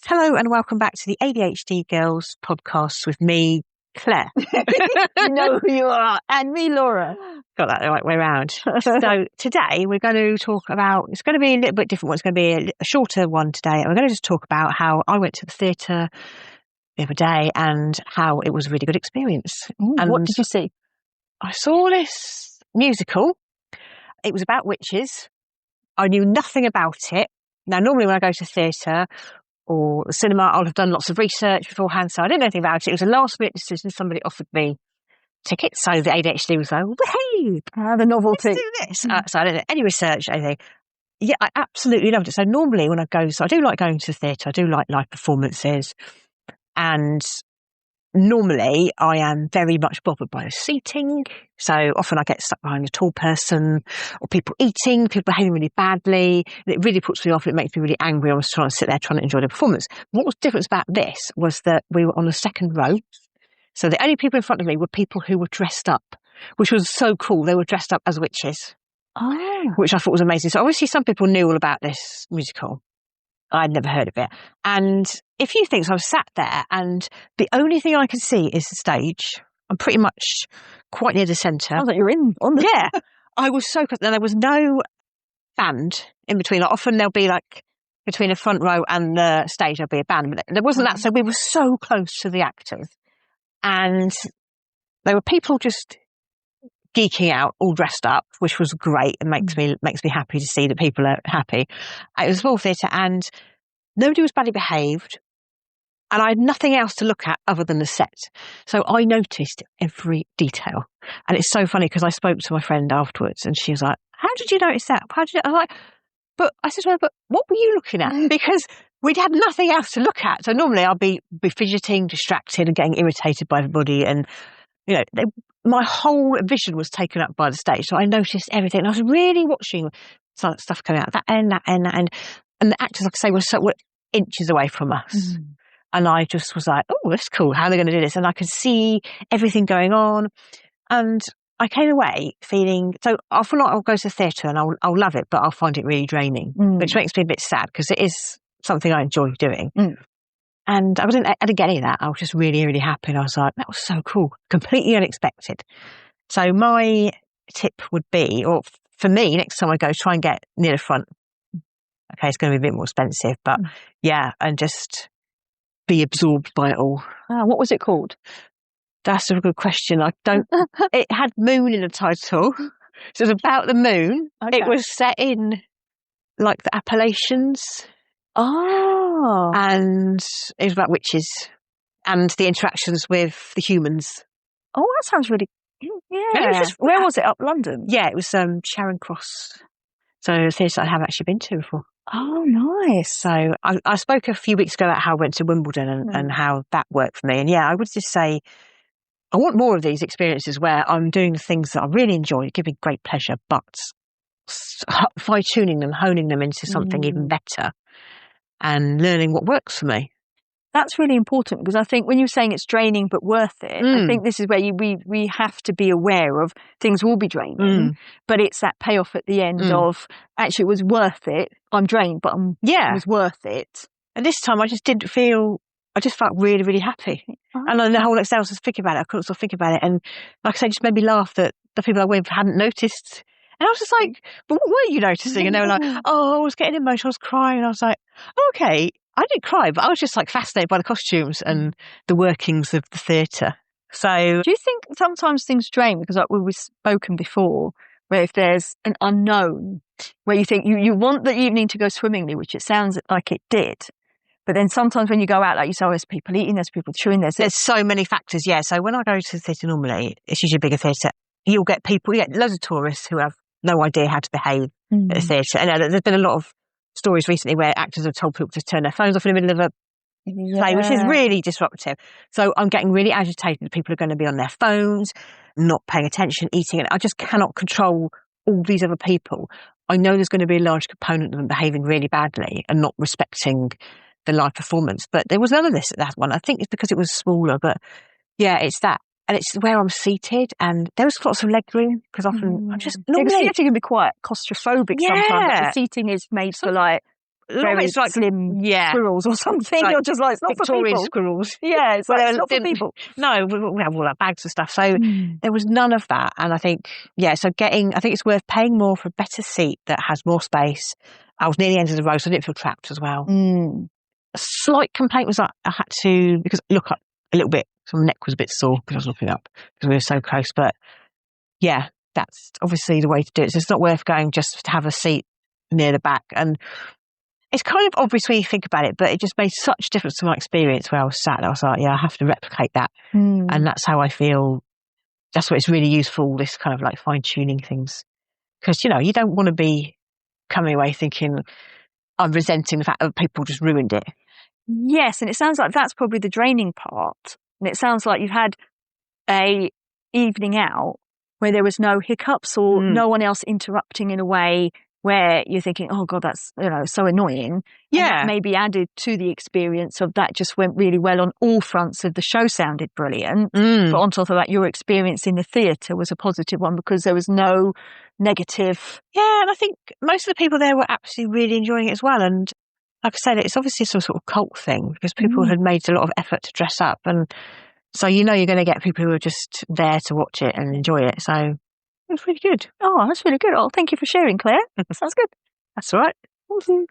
Hello and welcome back to the ADHD Girls podcast with me, Claire. You know who you are. And me, Laura. Got that the right way around. So today we're going to talk about, it's going to be a little bit different one. It's going to be a shorter one today. And we're going to just talk about how I went to the theatre the other day and how it was a really good experience. And What did you see? I saw this musical. It was about witches. I knew nothing about it. Now, normally when I go to theatre or the cinema, I'll have done lots of research beforehand, so I didn't know anything about it. It was a last-minute decision. Somebody offered me tickets, so the ADHD was like, hey, The novelty. let's do this. So I didn't do any research, anything. Yeah, I absolutely loved it. So normally when I go, so I do like going to the theatre, I do like live performances, and normally I am very much bothered by the seating. So often I get stuck behind a tall person or people eating, people behaving really badly. And it really puts me off. It makes me really angry. I was trying to sit there trying to enjoy the performance. What was different about this was that we were on the second row. So the only people in front of me were people who were dressed up, which was so cool. They were dressed up as witches, which I thought was amazing. So obviously some people knew all about this musical. I'd never heard of it. And a few things, I was sat there and the only thing I could see is the stage. I'm pretty much quite near the centre. I was like, you're in on the... Yeah. I was so close. There was no band in between. Like, often there'll be like between the front row and the stage, there'll be a band. But there wasn't that. So we were so close to the actors. And there were people just geeking out, all dressed up, which was great and makes me happy to see that people are happy. It was a small theatre and nobody was badly behaved, and I had nothing else to look at other than the set. So I noticed every detail, and it's so funny because I spoke to my friend afterwards, and she was like, "How did you notice that? How did you?" I was like, "But," I said to her, "But what were you looking at?" Because we'd had nothing else to look at. So normally I'll be fidgeting, distracted, and getting irritated by everybody, and my whole vision was taken up by the stage. So I noticed everything. And I was really watching stuff coming out, that end. And the actors, like I say, were inches away from us. And I just was like, oh, that's cool. How are they going to do this? And I could see everything going on. And I came away feeling, so I feel like I'll go to the theatre and I'll love it, but I'll find it really draining, which makes me a bit sad because it is something I enjoy doing. And I didn't get any of that. I was just really, really happy. And I was like, that was so cool. Completely unexpected. So my tip would be, or for me, next time I go, try and get near the front. Okay, it's going to be a bit more expensive, but yeah, and just be absorbed by it all. What was it called? That's a good question. It had moon in the title. So it was about the moon. Okay. It was set in like the Appalachians. Oh. And it was about witches and the interactions with the humans. Oh, that sounds really... Yeah. Where was it? Up London? Yeah, it was Charing Cross. So a theatre I haven't actually been to before. Oh, nice. So I spoke a few weeks ago about how I went to Wimbledon and how that worked for me. And yeah, I would just say I want more of these experiences where I'm doing the things that I really enjoy, giving great pleasure, but fine-tuning them, honing them into something even better. And learning what works for me. That's really important because I think when you're saying it's draining but worth it, I think this is where we have to be aware of things will be draining, but it's that payoff at the end of actually it was worth it. I'm drained, but it was worth it. And this time I just felt really, really happy. And then the whole next day I was just thinking about it. I couldn't stop thinking about it. And like I say, it just made me laugh that the people I went with hadn't noticed. And I was just like, but what were you noticing? And they were like, oh, I was getting emotional, I was crying. And I was like, okay, I didn't cry, but I was just like fascinated by the costumes and the workings of the theatre. So do you think sometimes things drain? Because like we've spoken before, where if there's an unknown, where you think you want the evening to go swimmingly, which it sounds like it did. But then sometimes when you go out, like you say, there's people eating, there's people chewing, there's so many factors, yeah. So when I go to the theatre normally, it's usually a bigger theatre, you get loads of tourists who have no idea how to behave at the theatre. And there's been a lot of stories recently where actors have told people to turn their phones off in the middle of a play, which is really disruptive. So I'm getting really agitated that people are going to be on their phones, not paying attention, eating, and I just cannot control all these other people. I know there's going to be a large component of them behaving really badly and not respecting the live performance, but there was none of this at that one. I think it's because it was smaller, but yeah, it's that. And it's where I'm seated, and there was lots of leg room because often I'm just normally theatre can be quite claustrophobic sometimes. But the seating is made for like very it's like slim squirrels or something. Like You're just like, it's not Victorian for people. squirrels. Yeah, it's, Well, it's not for people. No, we have all our bags and stuff. So there was none of that. And I think, I think it's worth paying more for a better seat that has more space. I was near the end of the row, so I didn't feel trapped as well. A slight complaint was that I had to, because look up a little bit, so my neck was a bit sore because I was looking up because we were so close. But yeah, that's obviously the way to do it. So it's not worth going just to have a seat near the back. And it's kind of obvious when you think about it, but it just made such a difference to my experience where I was sat. I was like, I have to replicate that. And that's how I feel. That's what it's really useful, this kind of like fine tuning things. Because, you don't want to be coming away thinking, I'm resenting the fact that people just ruined it. Yes, and it sounds like that's probably the draining part. And it sounds like you've had a evening out where there was no hiccups or no one else interrupting in a way where you're thinking, oh God, that's so annoying. Yeah. And that maybe added to the experience of that just went really well on all fronts of the show sounded brilliant. But on top of that, your experience in the theatre was a positive one because there was no negative. Yeah, and I think most of the people there were absolutely really enjoying it as well. And like I said, it's obviously some sort of cult thing because people had made a lot of effort to dress up. And so you're going to get people who are just there to watch it and enjoy it. So it was really good. Oh, that's really good. Oh, thank you for sharing, Claire. Sounds good. That's all right. Thank you.